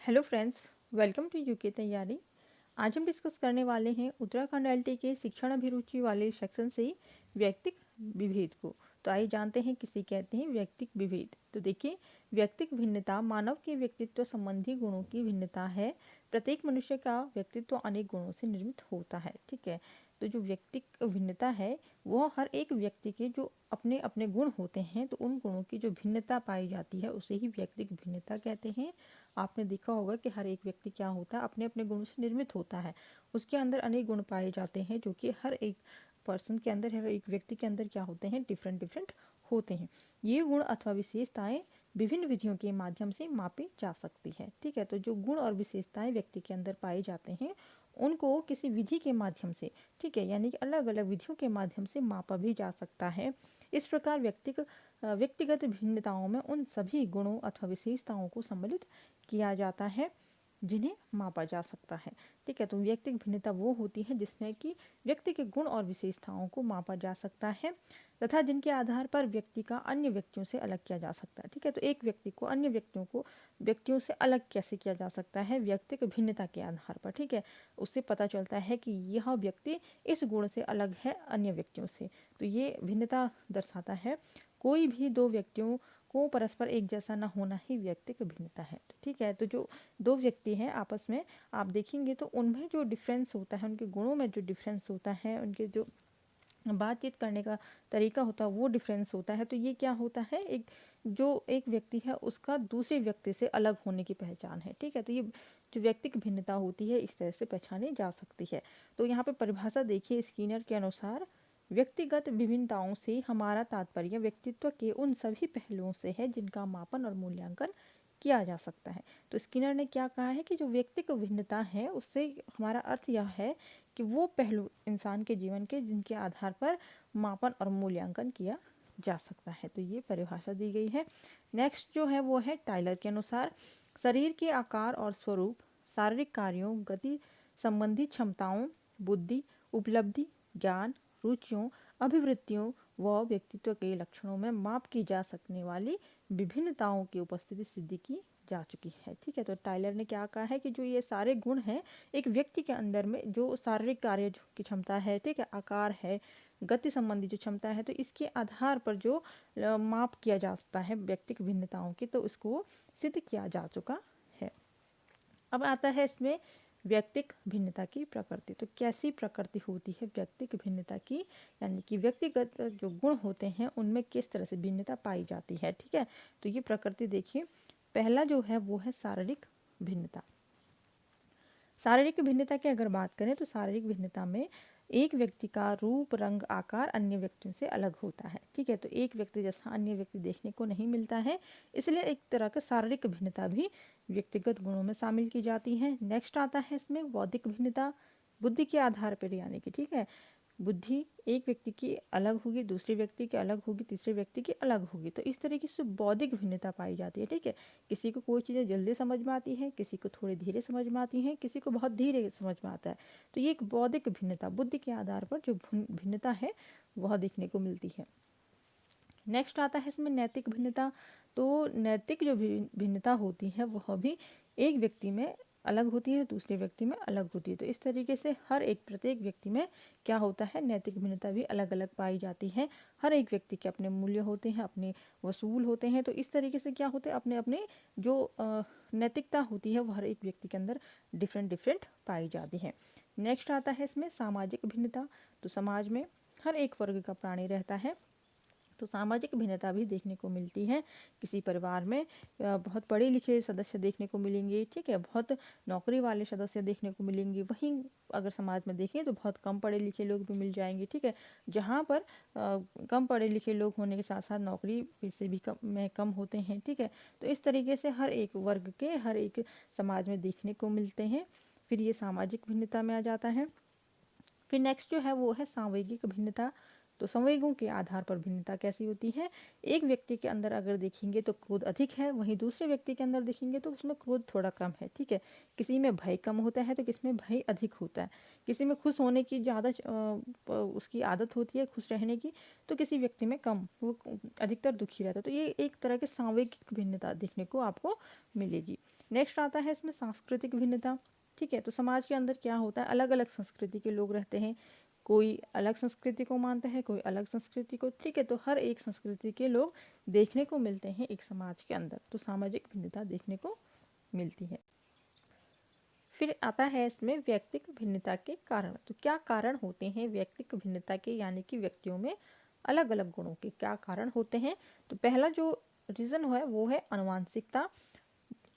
Hello friends, welcome to UK तैयारी। आज हम डिस्कस करने वाले हैं उत्तराखंड एलटी के शिक्षण अभिरुचि वाले सेक्शन से व्यक्तिक विभेद को। तो आइए जानते हैं किसे कहते हैं व्यक्तिक विभेद। तो देखिए, व्यक्तिक भिन्नता मानव के व्यक्तित्व संबंधी गुणों की भिन्नता है। प्रत्येक मनुष्य का व्यक्तित्व अनेक गुणों से निर्मित होता है। ठीक है, तो जो व्यक्तिक भिन्नता है वो हर एक व्यक्ति के जो अपने अपने गुण होते हैं, तो उन गुणों की जो भिन्नता पाई जाती है उसे ही व्यक्तिक भिन्नता कहते हैं। आपने देखा होगा कि हर एक व्यक्ति क्या होता है, अपने अपने गुणों से निर्मित होता है। उसके अंदर अनेक गुण पाए जाते हैं जो कि हर एक पर्सन के अंदर, हर एक व्यक्ति के अंदर क्या होते हैं, डिफरेंट डिफरेंट होते हैं। ये गुण अथवा विशेषताएं विभिन्न विधियों के माध्यम से मापी जा सकती है। ठीक है, तो जो गुण और विशेषताएं व्यक्ति के अंदर पाए जाते हैं उनको किसी विधि के माध्यम से, ठीक है, यानी कि अलग अलग विधियों के माध्यम से मापा भी जा सकता है। इस प्रकार व्यक्तिगत भिन्नताओं में उन सभी गुणों अथवा विशेषताओं को सम्मिलित किया जाता है जिन्हें मापा जा सकता है। ठीक है, तो व्यक्तिगत भिन्नता वो होती है जिसमें कि व्यक्ति के गुण और विशेषताओं को मापा जा सकता है तथा जिनके आधार पर व्यक्ति का अन्य व्यक्तियों से अलग किया जा सकता है। ठीक है, तो एक व्यक्ति को अन्य व्यक्तियों से अलग कैसे किया जा सकता है, व्यक्तिगत भिन्नता के आधार पर। ठीक है, उससे पता चलता है कि यह व्यक्ति इस गुण से अलग है अन्य व्यक्तियों से। तो ये भिन्नता दर्शाता है। कोई भी दो व्यक्तियों को परस्पर एक जैसा न होना ही व्यक्तिगत भिन्नता है। ठीक है, तो जो दो व्यक्ति हैं आपस में, आप देखेंगे तो उनमें जो डिफरेंस होता है, उनके गुणों में जो डिफरेंस होता है, उनके जो बातचीत करने का तरीका होता है वो डिफरेंस होता है। तो ये क्या होता है, एक व्यक्ति है उसका दूसरे व्यक्ति से अलग होने की पहचान है। ठीक है, तो ये जो व्यक्तिगत भिन्नता होती है इस तरह से पहचानी जा सकती है। तो यहाँ पे परिभाषा देखिए, स्किनर के अनुसार व्यक्तिगत विभिन्नताओं से हमारा तात्पर्य व्यक्तित्व के उन सभी पहलुओं से है जिनका मापन और मूल्यांकन किया जा सकता है। तो स्किनर ने क्या कहा है कि जो व्यक्तिगत भिन्नता है उससे हमारा अर्थ यह है कि वो पहलू इंसान के जीवन के जिनके आधार पर मापन और मूल्यांकन किया जा सकता है। तो ये परिभाषा दी गई है। नेक्स्ट जो है वो है टाइलर के अनुसार शरीर के आकार और स्वरूप, शारीरिक कार्यों, गति संबंधी क्षमताओं, बुद्धि, उपलब्धि, ज्ञान, रुचियों, अभिवृत्तियों व व्यक्तित्व के लक्षणों में माप की जा सकने वाली विभिन्नताओं की उपस्थिति सिद्ध की जा चुकी है। ठीक है, तो टाइलर ने क्या कहा है कि जो ये सारे गुण हैं एक व्यक्ति के अंदर में, जो शारीरिक कार्य की क्षमता है, ठीक है, आकार है, गति संबंधी जो क्षमता है, तो इसके आधार पर जो माप किया जा सकता है व्यक्तिगत भिन्नताओं की, तो उसको सिद्ध किया जा चुका है। अब आता है इसमें व्यक्तिक भिन्नता की प्रकृति। तो कैसी प्रकृति होती है व्यक्तिक भिन्नता की, यानी कि व्यक्तिगत जो गुण होते हैं उनमें किस तरह से भिन्नता पाई जाती है। ठीक है, तो ये प्रकृति देखिए, पहला जो है वो है शारीरिक भिन्नता। शारीरिक भिन्नता की अगर बात करें तो शारीरिक भिन्नता में एक व्यक्ति का रूप, रंग, आकार अन्य व्यक्तियों से अलग होता है। ठीक है, तो एक व्यक्ति जैसा अन्य व्यक्ति देखने को नहीं मिलता है, इसलिए एक तरह का शारीरिक भिन्नता भी व्यक्तिगत गुणों में शामिल की जाती है। नेक्स्ट आता है इसमें बौद्धिक भिन्नता, बुद्धि के आधार पर, यानी कि ठीक है, बुद्धि एक व्यक्ति की अलग होगी, दूसरे व्यक्ति की अलग होगी, तीसरे व्यक्ति की अलग होगी। तो इस तरीके से बौद्धिक भिन्नता पाई जाती है। ठीक है, किसी को कोई चीज़ें जल्दी समझ में आती है, किसी को थोड़ी धीरे समझ में आती हैं, किसी को बहुत धीरे समझ में आता है। तो ये एक बौद्धिक भिन्नता, बुद्धि के आधार पर जो भिन्नता है वह देखने को मिलती है। नेक्स्ट आता है इसमें नैतिक भिन्नता। तो नैतिक जो भिन्नता होती है वह भी एक व्यक्ति में अलग होती है, दूसरे व्यक्ति में अलग होती है। तो इस तरीके से प्रत्येक व्यक्ति में क्या होता है, नैतिक भिन्नता भी अलग अलग पाई जाती है। हर एक व्यक्ति के अपने मूल्य होते हैं, अपने वसूल होते हैं। तो इस तरीके से क्या होते हैं, अपने अपने जो नैतिकता होती है वो हर एक व्यक्ति के अंदर डिफरेंट डिफरेंट पाई जाती है। नेक्स्ट आता है इसमें सामाजिक भिन्नता। तो समाज में हर एक वर्ग का प्राणी रहता है, तो सामाजिक भिन्नता भी देखने को मिलती है। किसी परिवार में बहुत पढ़े लिखे सदस्य देखने को मिलेंगे, ठीक है, बहुत नौकरी वाले सदस्य देखने को मिलेंगे। वहीं अगर समाज में देखें तो बहुत कम पढ़े लिखे लोग भी मिल जाएंगे। ठीक है, जहाँ पर कम पढ़े लिखे लोग होने के साथ साथ नौकरी से भी कम होते हैं। ठीक है, तो इस तरीके से हर एक वर्ग के हर एक समाज में देखने को मिलते हैं। फिर ये सामाजिक भिन्नता में आ जाता है। फिर नेक्स्ट जो है वो है सांवेगिक भिन्नता। तो संवेगों के आधार पर भिन्नता कैसी होती है, एक व्यक्ति के अंदर अगर देखेंगे तो क्रोध अधिक है, वहीं दूसरे व्यक्ति के अंदर देखेंगे तो उसमें क्रोध थोड़ा कम है। ठीक है, किसी में भय कम होता है तो किसी में भय अधिक होता है, किसी में खुश होने की ज़्यादा उसकी आदत होती है, खुश रहने की, तो किसी व्यक्ति में कम, वो अधिकतर दुखी रहता है। तो ये एक तरह की सांवेगिक भिन्नता देखने को आपको मिलेगी। नेक्स्ट आता है इसमें सांस्कृतिक भिन्नता। ठीक है, तो समाज के अंदर क्या होता है, अलग अलग संस्कृति के लोग रहते हैं, कोई अलग संस्कृति को मानता है, कोई अलग संस्कृति को। ठीक है, तो हर एक संस्कृति के लोग देखने को मिलते हैं एक समाज के अंदर, तो सामाजिक भिन्नता देखने को मिलती है। फिर आता है इसमें व्यक्तिक भिन्नता के कारण। तो क्या कारण होते हैं व्यक्तिक भिन्नता के, यानी कि व्यक्तियों में अलग अलग गुणों के क्या कारण होते हैं। तो पहला जो रीज़न है वो है अनुवांशिकता।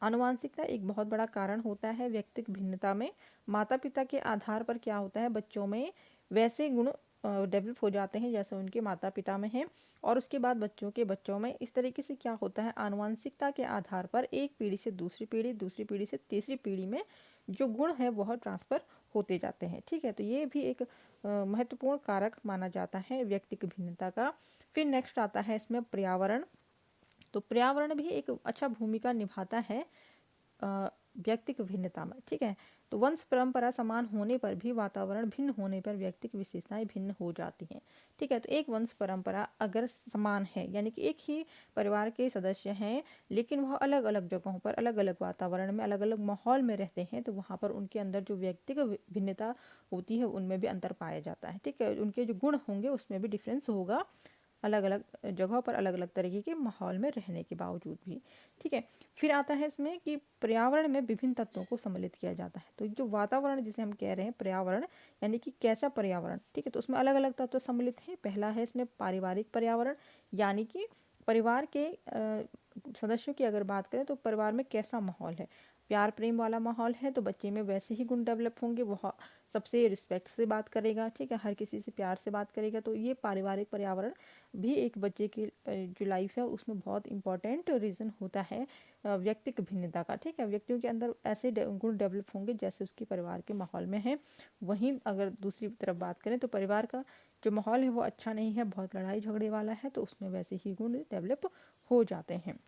आनुवांशिकता एक बहुत बड़ा कारण होता है व्यक्तिक भिन्नता में। माता पिता के आधार पर क्या होता है, बच्चों में वैसे गुण डेवलप हो जाते हैं जैसे उनके माता पिता में हैं, और उसके बाद बच्चों के बच्चों में। इस तरीके से क्या होता है, आनुवांशिकता के आधार पर एक पीढ़ी से दूसरी पीढ़ी, दूसरी पीढ़ी से तीसरी पीढ़ी में जो गुण है वह ट्रांसफ़र होते जाते हैं। ठीक है, तो ये भी एक महत्वपूर्ण कारक माना जाता है व्यक्तिक भिन्नता का। फिर नेक्स्ट आता है इसमें पर्यावरण। तो पर्यावरण भी एक अच्छा भूमिका निभाता है व्यक्तिक भिन्नता में। ठीक है, तो वंश परंपरा समान होने पर भी वातावरण भिन्न होने पर व्यक्तिक विशेषताएं भिन्न हो जाती हैं। ठीक है, तो एक वंश परंपरा अगर समान है, यानी कि एक ही परिवार के सदस्य हैं, लेकिन वह अलग अलग जगहों पर अलग अलग वातावरण में अलग अलग माहौल में रहते हैं, तो वहाँ पर उनके अंदर जो व्यक्तिक भिन्नता होती है उनमें भी अंतर पाया जाता है। ठीक है, उनके जो गुण होंगे उसमें भी डिफरेंस होगा, अलग अलग जगहों पर अलग अलग तरीके के माहौल में रहने के बावजूद भी। ठीक है, फिर आता है इसमें कि पर्यावरण में विभिन्न तत्वों को सम्मिलित किया जाता है। तो जो वातावरण जिसे हम कह रहे हैं पर्यावरण, यानी कि कैसा पर्यावरण। ठीक है, तो उसमें अलग अलग तत्व सम्मिलित हैं। पहला है इसमें पारिवारिक पर्यावरण, यानी कि परिवार के सदस्यों की अगर बात करें तो परिवार में कैसा माहौल है, प्यार प्रेम वाला माहौल है तो बच्चे में वैसे ही गुण डेवलप होंगे, वह सबसे रिस्पेक्ट से बात करेगा। ठीक है, हर किसी से प्यार से बात करेगा। तो ये पारिवारिक पर्यावरण भी एक बच्चे की जो लाइफ है उसमें बहुत इंपॉर्टेंट रीज़न होता है व्यक्तिक भिन्नता का। ठीक है, व्यक्तियों के अंदर ऐसे गुण डेवलप होंगे जैसे उसके परिवार के माहौल में है। वहीं अगर दूसरी तरफ बात करें तो परिवार का जो माहौल है वो अच्छा नहीं है, बहुत लड़ाई झगड़े वाला है, तो उसमें वैसे ही गुण डेवलप हो जाते हैं।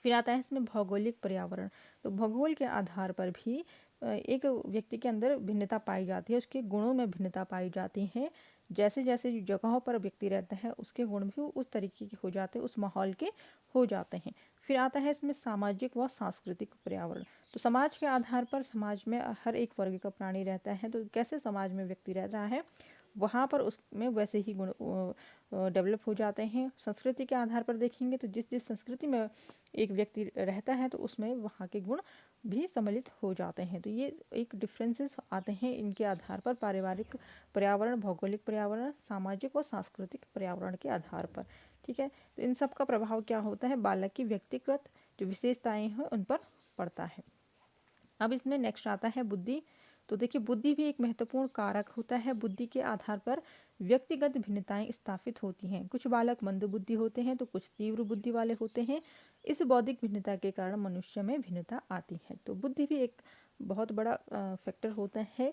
फिर आता है इसमें भौगोलिक पर्यावरण। तो भूगोल के आधार पर भी एक व्यक्ति के अंदर भिन्नता पाई जाती है, उसके गुणों में भिन्नता पाई जाती है। जैसे जैसे जगहों पर व्यक्ति रहता है उसके गुण भी उस तरीके के हो जाते हैं, उस माहौल के हो जाते हैं। फिर आता है इसमें सामाजिक व सांस्कृतिक पर्यावरण। तो समाज के आधार पर समाज में हर एक वर्ग का प्राणी रहता है, तो कैसे समाज में व्यक्ति रह रहा है वहाँ पर उसमें वैसे ही गुण डेवलप हो जाते हैं। संस्कृति के आधार पर देखेंगे तो जिस जिस संस्कृति में एक व्यक्ति रहता है तो उसमें वहाँ के गुण भी सम्मिलित हो जाते हैं। तो ये एक डिफरेंसेस आते हैं इनके आधार पर, पारिवारिक पर्यावरण, भौगोलिक पर्यावरण, सामाजिक और सांस्कृतिक पर्यावरण के आधार पर। ठीक है, तो इन सब का प्रभाव क्या होता है, बालक की व्यक्तिगत जो विशेषताएं हैं उन पर पड़ता है। अब इसमें नेक्स्ट आता है बुद्धि। तो देखिए बुद्धि भी एक महत्वपूर्ण कारक होता है। बुद्धि के आधार पर व्यक्तिगत भिन्नताएं स्थापित होती हैं। कुछ बालक मंद बुद्धि होते हैं तो कुछ तीव्र बुद्धि वाले होते हैं। इस बौद्धिक भिन्नता के कारण मनुष्य में भिन्नता आती है। तो बुद्धि भी एक बहुत बड़ा फैक्टर होता है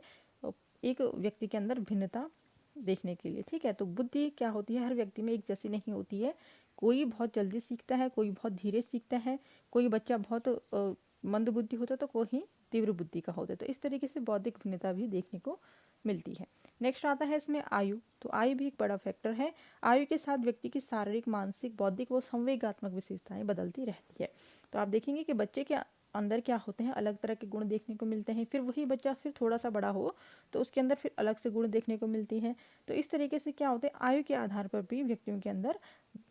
एक व्यक्ति के अंदर भिन्नता देखने के लिए। ठीक है, तो बुद्धि क्या होती है, हर व्यक्ति में एक जैसी नहीं होती है। कोई बहुत जल्दी सीखता है, कोई बहुत धीरे सीखता है, कोई बच्चा बहुत मंद बुद्धि होता है तो कोई तीव्र बुद्धि का होता है। तो इस तरीके से बौद्धिक भिन्नता भी देखने को मिलती है। नेक्स्ट आता है इसमें आयु। तो आयु भी एक बड़ा फैक्टर है। आयु के साथ व्यक्ति की शारीरिक, मानसिक, बौद्धिक व संवेगात्मक विशेषताएं बदलती रहती है। तो आप देखेंगे कि बच्चे के अंदर क्या होते हैं, अलग तरह के गुण देखने को मिलते हैं। फिर वही बच्चा फिर थोड़ा सा बड़ा हो तो उसके अंदर फिर अलग से गुण देखने को मिलती हैं। तो इस तरीके से क्या होता है, आयु के आधार पर भी व्यक्तियों के अंदर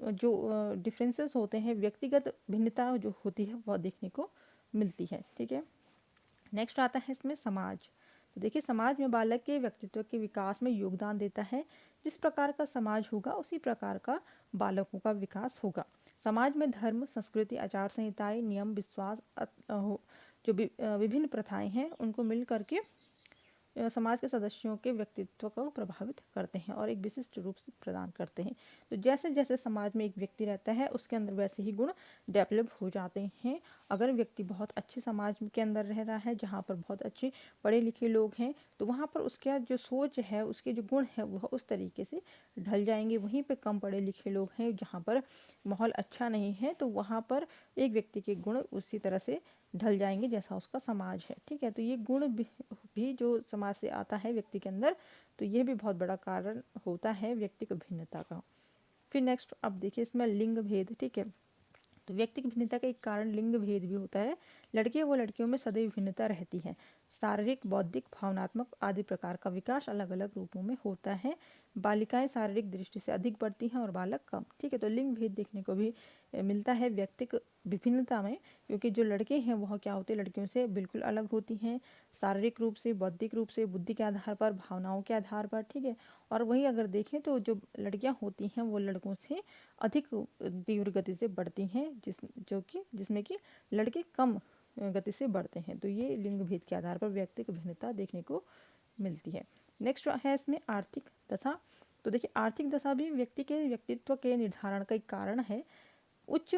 जो डिफरेंसेस होते हैं, व्यक्तिगत भिन्नता जो होती है वह देखने को मिलती है। ठीक है, नेक्स्ट आता है इसमें समाज। तो देखिए समाज में बालक के व्यक्तित्व के विकास में योगदान देता है। जिस प्रकार का समाज होगा उसी प्रकार का बालकों का विकास होगा। समाज में धर्म, संस्कृति, आचार संहिताएं, नियम, विश्वास जो विभिन्न प्रथाएं हैं उनको मिल करके समाज के सदस्यों के व्यक्तित्व को प्रभावित करते हैं और एक विशिष्ट रूप से प्रदान करते हैं। तो जैसे जैसे समाज में एक व्यक्ति रहता है उसके अंदर वैसे ही गुण डेवलप हो जाते हैं। अगर व्यक्ति बहुत अच्छे समाज के अंदर रह रहा है जहाँ पर बहुत अच्छे पढ़े लिखे लोग हैं तो वहाँ पर उसका जो सोच है, उसके जो गुण है वह उस तरीके से ढल जाएंगे। वहीं पर कम पढ़े लिखे लोग हैं जहाँ पर माहौल अच्छा नहीं है तो वहाँ पर एक व्यक्ति के गुण उसी तरह से ढल जाएंगे जैसा उसका समाज है। ठीक है, तो ये गुण भी जो समाज से आता है व्यक्ति के अंदर, तो ये भी बहुत बड़ा कारण होता है व्यक्ति को भिन्नता का। फिर नेक्स्ट अब देखिए इसमें लिंग भेद। ठीक है, तो व्यक्तिगत भिन्नता का एक कारण लिंग भेद भी होता है। लड़के व लड़कियों में सदैव भिन्नता रहती है। शारीरिक, बौद्धिक, भावनात्मक आदि प्रकार का विकास अलग अलग रूपों में होता है। बालिकाएं शारीरिक दृष्टि से अधिक बढ़ती हैं और बालक कम। ठीक है, तो लिंग भेद देखने को भी मिलता है व्यक्तिगत विभिन्नता में, क्योंकि जो लड़के हैं वह क्या होते हैं, लड़कियों से बिल्कुल अलग होती हैं, शारीरिक रूप से, बौद्धिक रूप से, बुद्धि के आधार पर, भावनाओं के आधार पर। ठीक है, और वहीं अगर देखें तो जो लड़कियां होती हैं वो लड़कों से अधिक तीव्र गति से बढ़ती हैं, जिसमें कि लड़के कम गति से बढ़ते हैं। तो ये लिंग भेद के आधार पर व्यक्तिगत भिन्नता देखने को मिलती है। नेक्स्ट है इसमें आर्थिक दशा। तो देखिए, आर्थिक दशा भी व्यक्ति के व्यक्तित्व के निर्धारण का एक कारण है। उच्च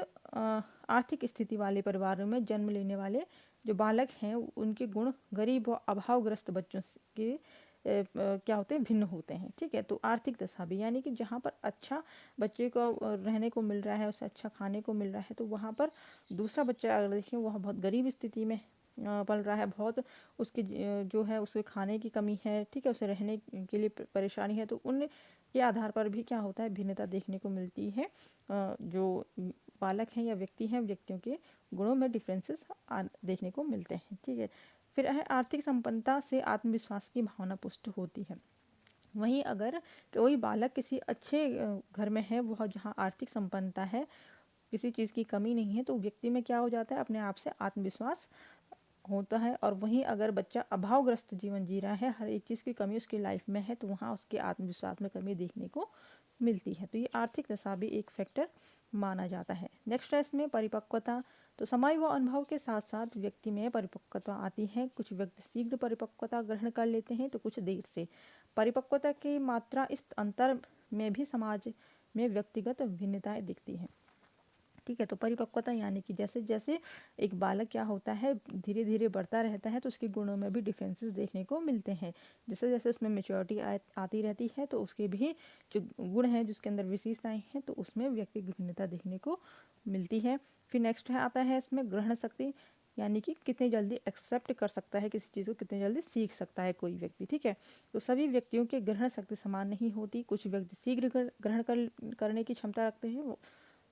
आर्थिक स्थिति वाले परिवारों में जन्म लेने वाले जो बालक हैं उनके गुण गरीब व अभावग्रस्त बच्चों के क्या होते हैं, भिन्न होते हैं। ठीक है, तो आर्थिक दशा भी यानी कि जहाँ पर अच्छा बच्चे को रहने को मिल रहा है, उसे अच्छा खाने को मिल रहा है, तो वहाँ पर दूसरा बच्चा अगर देखें वह बहुत गरीब स्थिति में पल रहा है, बहुत उसकी जो है उसके खाने की कमी है। ठीक है, उसे रहने के लिए परेशानी है, तो उन के आधार पर भी क्या होता है, भिन्नता देखने को मिलती है। जो बालक हैं या व्यक्ति हैं, व्यक्तियों के गुणों में डिफरेंसेस देखने को मिलते हैं। ठीक है, फिर है आर्थिक संपन्नता से आत्मविश्वास की भावना पुष्ट होती है। वहीं अगर कोई बालक किसी अच्छे घर में है, वह जहाँ आर्थिक संपन्नता है, किसी चीज़ की कमी नहीं है, तो व्यक्ति में क्या हो जाता है, अपने आप से आत्मविश्वास होता है। और वहीं अगर बच्चा अभावग्रस्त जीवन जी रहा है, हर एक चीज़ की कमी उसकी लाइफ में है, तो वहाँ उसके आत्मविश्वास में कमी देखने को मिलती है। तो ये आर्थिक दशा भी एक फैक्टर माना जाता है। नेक्स्ट है इसमें परिपक्वता। तो समय व अनुभव के साथ साथ व्यक्ति में परिपक्वता आती है। कुछ व्यक्ति शीघ्र परिपक्वता ग्रहण कर लेते हैं तो कुछ देर से। परिपक्वता की मात्रा इस अंतर में भी समाज में व्यक्तिगत भिन्नताएं दिखती हैं। ठीक है, तो परिपक्वता यानी कि जैसे जैसे एक बालक क्या होता है, धीरे धीरे बढ़ता रहता है, तो उसके गुणों में भी डिफरेंसेस देखने को मिलते हैं। जैसे जैसे उसमें मेच्योरिटी आती रहती है, तो उसके भी जो गुण हैं, जिसके अंदर विशेषताएं हैं, तो उसमें व्यक्तिगत भिन्नता देखने को मिलती है। फिर नेक्स्ट है आता है इसमें ग्रहण शक्ति, यानी कि कितनी जल्दी एक्सेप्ट कर सकता है किसी चीज़ को, कितनी जल्दी सीख सकता है कोई व्यक्ति। ठीक है, तो सभी व्यक्तियों के ग्रहण शक्ति समान नहीं होती। कुछ व्यक्ति शीघ्र ग्रहण करने की क्षमता रखते हैं,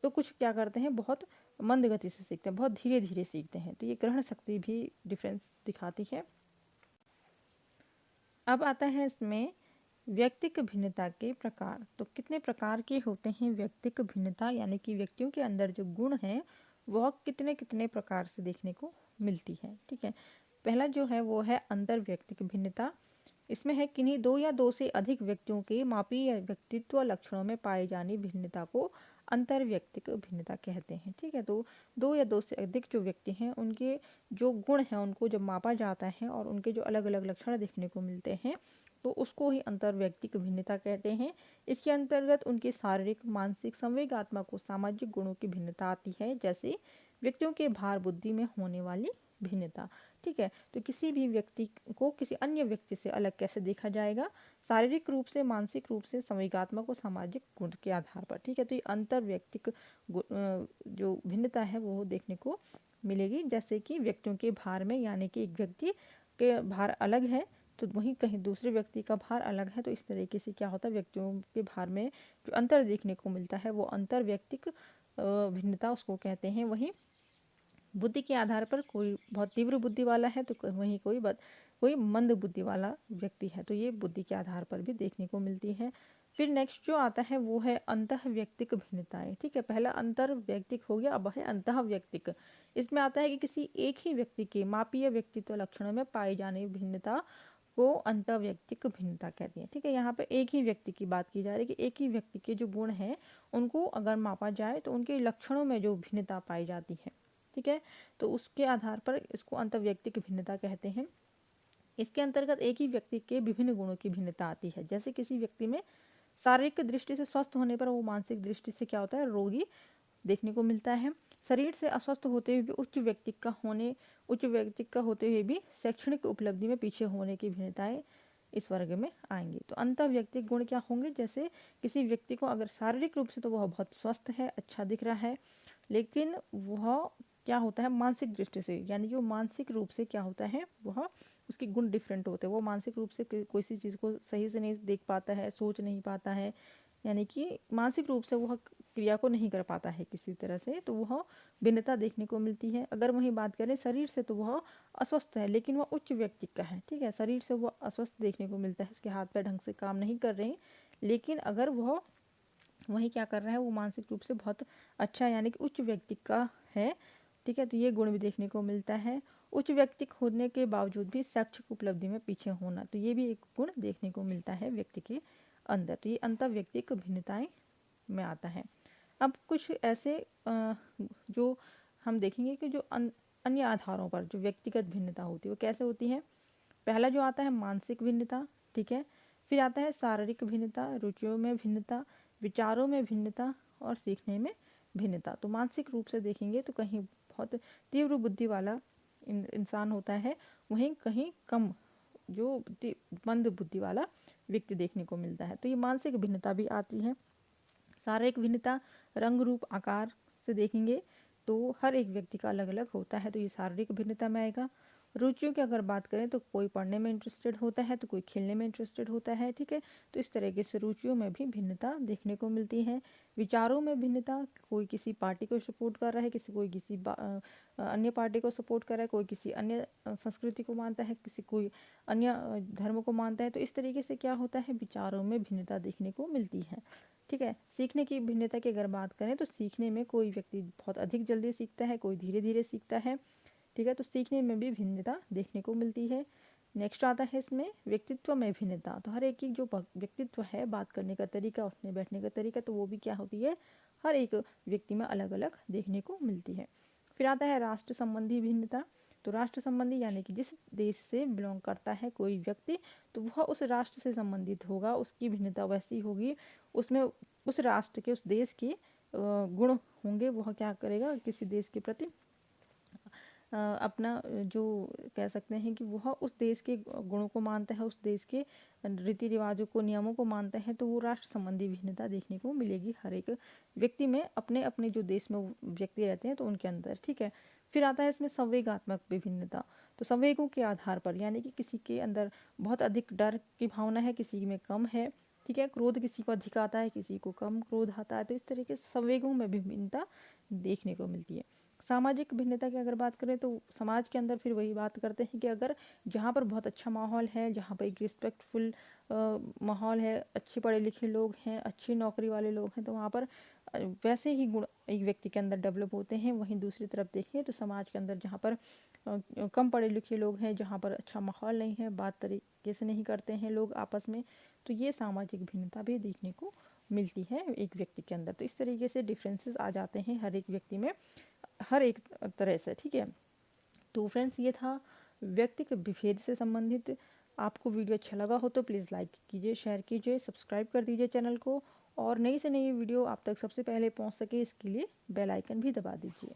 तो कुछ क्या करते हैं, बहुत मंद गति से सीखते हैं, बहुत धीरे धीरे सीखते हैं। तो ये ग्रहण शक्ति भी डिफरेंस दिखाती है। अब आता है इसमें व्यक्तिगत भिन्नता के प्रकार। तो कितने प्रकार के होते हैं व्यक्तिगत भिन्नता, यानी कि व्यक्तियों के अंदर जो गुण हैं वह कितने कितने प्रकार से देखने को मिलती है। ठीक है, पहला जो है वो है अंतर व्यक्तिगत भिन्नता। इसमें है किन्हीं दो या दो से अधिक व्यक्तियों के मापी या व्यक्तित्व लक्षणों में पाई जानी भिन्नता को अंतर व्यक्तिगत भिन्नता कहते हैं। ठीक है, तो दो या दो से अधिक जो व्यक्ति हैं उनके जो गुण हैं उनको जब मापा जाता है और उनके जो अलग अलग लक्षण देखने को मिलते हैं, तो उसको ही अंतर व्यक्तिगत भिन्नता कहते हैं। इसके अंतर्गत उनके शारीरिक, मानसिक, संवेगात्मक और सामाजिक गुणों की भिन्नता आती है, जैसे व्यक्तियों के भार बुद्धि में होने वाली भिन्नता। ठीक है, तो किसी भी व्यक्ति को किसी अन्य व्यक्ति से अलग कैसे देखा जाएगा, शारीरिक रूप से, मानसिक रूप से, संवेगात्मक और सामाजिक गुण के आधार पर। ठीक है, तो ये अंतर व्यक्तिक जो भिन्नता है वो देखने को मिलेगी। जैसे कि व्यक्तियों के भार में, यानी कि एक व्यक्ति के भार अलग है तो वहीं कहीं दूसरे व्यक्ति का भार अलग है, तो इस तरीके से क्या होता है, व्यक्तियों के भार में जो अंतर देखने को मिलता है वो अंतर व्यक्तिक भिन्नता उसको कहते हैं। वहीं बुद्धि के आधार पर कोई बहुत तीव्र बुद्धि वाला है तो वहीं कोई मंद बुद्धि वाला व्यक्ति है, तो ये बुद्धि के आधार पर भी देखने को मिलती है। फिर नेक्स्ट जो आता है वो है अंतः व्यक्तिक भिन्नताएं। ठीक है, पहला अंतर व्यक्तिक हो गया, अब है अंतः व्यक्तिक। इसमें आता है कि किसी एक ही व्यक्ति के मापीय व्यक्तित्व लक्षणों में पाई जाने भिन्नता को अंतः व्यक्तिक भिन्नता कहती है। ठीक है, यहाँ पे एक ही व्यक्ति की बात की जा रही है कि एक ही व्यक्ति के जो गुण हैं उनको अगर मापा जाए तो उनके लक्षणों में जो भिन्नता पाई जाती है। ठीक है, तो उसके आधार पर इसको अंतर्व्यक्तिक भिन्नता कहते हैं। इसके अंतर्गत एक ही व्यक्ति के विभिन्न गुणों की भिन्नता आती है। जैसे किसी व्यक्ति में शारीरिक दृष्टि से स्वस्थ होने पर वो मानसिक दृष्टि से क्या होता है, रोगी देखने को मिलता है। शरीर से अस्वस्थ होते हुए भी उच्च व्यक्ति का होते हुए भी शैक्षणिक उपलब्धि में पीछे होने की भिन्नताएं इस वर्ग में आएंगी। तो अंतर व्यक्तिक गुण क्या होंगे, जैसे किसी व्यक्ति को अगर शारीरिक रूप से तो वह बहुत स्वस्थ है, अच्छा दिख रहा है, लेकिन वह क्या होता है मानसिक दृष्टि से, यानी कि वो मानसिक रूप से क्या होता है, वह उसके गुण डिफरेंट होते हैं। वो मानसिक रूप से कोई सी चीज़ को सही से नहीं देख पाता है, सोच नहीं पाता है, यानी कि मानसिक रूप से वह क्रिया को नहीं कर पाता है किसी तरह से, तो वह भिन्नता देखने को मिलती है। अगर वहीं बात करें शरीर से, तो वह अस्वस्थ है लेकिन वह उच्च व्यक्ति का है, ठीक है। शरीर से वह अस्वस्थ देखने को मिलता है, उसके हाथ पैर ढंग से काम नहीं कर रहे हैं, लेकिन अगर वह वही क्या कर रहा है, वो मानसिक रूप से बहुत अच्छा यानी कि उच्च व्यक्ति का है, ठीक है। तो ये गुण भी देखने को मिलता है। उच्च व्यक्ति होने के बावजूद भी शैक्षिक उपलब्धि में पीछे होना, तो ये भी एक गुण देखने को मिलता है व्यक्ति के अंदर। तो ये अंतर व्यक्तिक भिन्नताएं में आता है। अब कुछ ऐसे जो हम देखेंगे कि जो अन्य आधारों पर जो व्यक्तिगत भिन्नता होती है वो कैसे होती है। पहला जो आता है मानसिक भिन्नता, ठीक है। फिर आता है शारीरिक भिन्नता, रुचियों में भिन्नता, विचारों में भिन्नता और सीखने में भिन्नता। तो मानसिक रूप से देखेंगे तो कहीं बहुत तीव्र बुद्धि वाला इंसान होता है, वहीं कहीं कम जो मंद बुद्धि वाला व्यक्ति देखने को मिलता है। तो ये मानसिक भिन्नता भी आती है। शारीरिक भिन्नता रंग रूप आकार से देखेंगे तो हर एक व्यक्ति का अलग अलग होता है, तो ये शारीरिक भिन्नता में आएगा। रुचियों की अगर बात करें तो कोई पढ़ने में इंटरेस्टेड होता है तो कोई खेलने में इंटरेस्टेड होता है, ठीक है। तो इस तरीके से रुचियों में भी भिन्नता देखने को मिलती है। विचारों में भिन्नता, कोई किसी पार्टी को सपोर्ट कर रहा है, कोई किसी अन्य पार्टी को सपोर्ट कर रहा है, कोई किसी अन्य संस्कृति को मानता है, किसी कोई अन्य धर्म को मानता है। तो इस तरीके से क्या होता है, विचारों में भिन्नता देखने को मिलती है, ठीक है। सीखने की भिन्नता की अगर बात करें तो सीखने में कोई व्यक्ति बहुत अधिक जल्दी सीखता है, कोई धीरे धीरे सीखता है, ठीक है। तो सीखने में भी भिन्नता देखने को मिलती है। नेक्स्ट आता है इसमें व्यक्तित्व में भिन्नता। तो हर एक की जो व्यक्तित्व है, बात करने का तरीका, उठने बैठने का तरीका, तो वो भी क्या होती है, हर एक व्यक्ति में अलग अलग देखने को मिलती है। फिर आता है राष्ट्र संबंधी भिन्नता। तो राष्ट्र संबंधी यानी कि जिस देश से बिलोंग करता है कोई व्यक्ति, तो वह उस राष्ट्र से संबंधित होगा, उसकी भिन्नता वैसी होगी, उसमें उस राष्ट्र के, उस देश के गुण होंगे। वह क्या करेगा, किसी देश के प्रति अपना जो कह सकते हैं कि वह उस देश के गुणों को मानता है, उस देश के रीति रिवाजों को, नियमों को मानता है। तो वो राष्ट्र संबंधी भिन्नता देखने को मिलेगी हर एक व्यक्ति में, अपने अपने जो देश में व्यक्ति रहते हैं तो उनके अंदर, ठीक है। फिर आता है इसमें संवेगात्मक विभिन्नता। तो संवेगों के आधार पर यानी कि किसी के अंदर बहुत अधिक डर की भावना है, किसी में कम है, ठीक है। क्रोध किसी को अधिक आता है, किसी को कम क्रोध आता है। तो इस तरीके से संवेगों में भिन्नता देखने को मिलती है। सामाजिक भिन्नता की अगर बात करें तो समाज के अंदर फिर वही बात करते हैं कि अगर जहाँ पर बहुत अच्छा माहौल है, जहाँ पर एक रिस्पेक्टफुल माहौल है, अच्छे पढ़े लिखे लोग हैं, अच्छी नौकरी वाले लोग हैं, तो वहाँ पर वैसे ही गुण एक व्यक्ति के अंदर डेवलप होते हैं। वहीं दूसरी तरफ देखें तो समाज के अंदर जहाँ पर कम पढ़े लिखे लोग हैं, जहाँ पर अच्छा माहौल नहीं है, बात तरीके से नहीं करते हैं लोग आपस में, तो ये सामाजिक भिन्नता भी देखने को मिलती है एक व्यक्ति के अंदर। तो इस तरीके से डिफरेंसेस आ जाते हैं हर एक व्यक्ति में, हर एक तरह से, ठीक है। तो फ्रेंड्स, ये था व्यक्तिगत विभेद से संबंधित। आपको वीडियो अच्छा लगा हो तो प्लीज़ लाइक कीजिए, शेयर कीजिए, सब्सक्राइब कर दीजिए चैनल को, और नई से नई वीडियो आप तक सबसे पहले पहुंच सके इसके लिए बेल आइकन भी दबा दीजिए।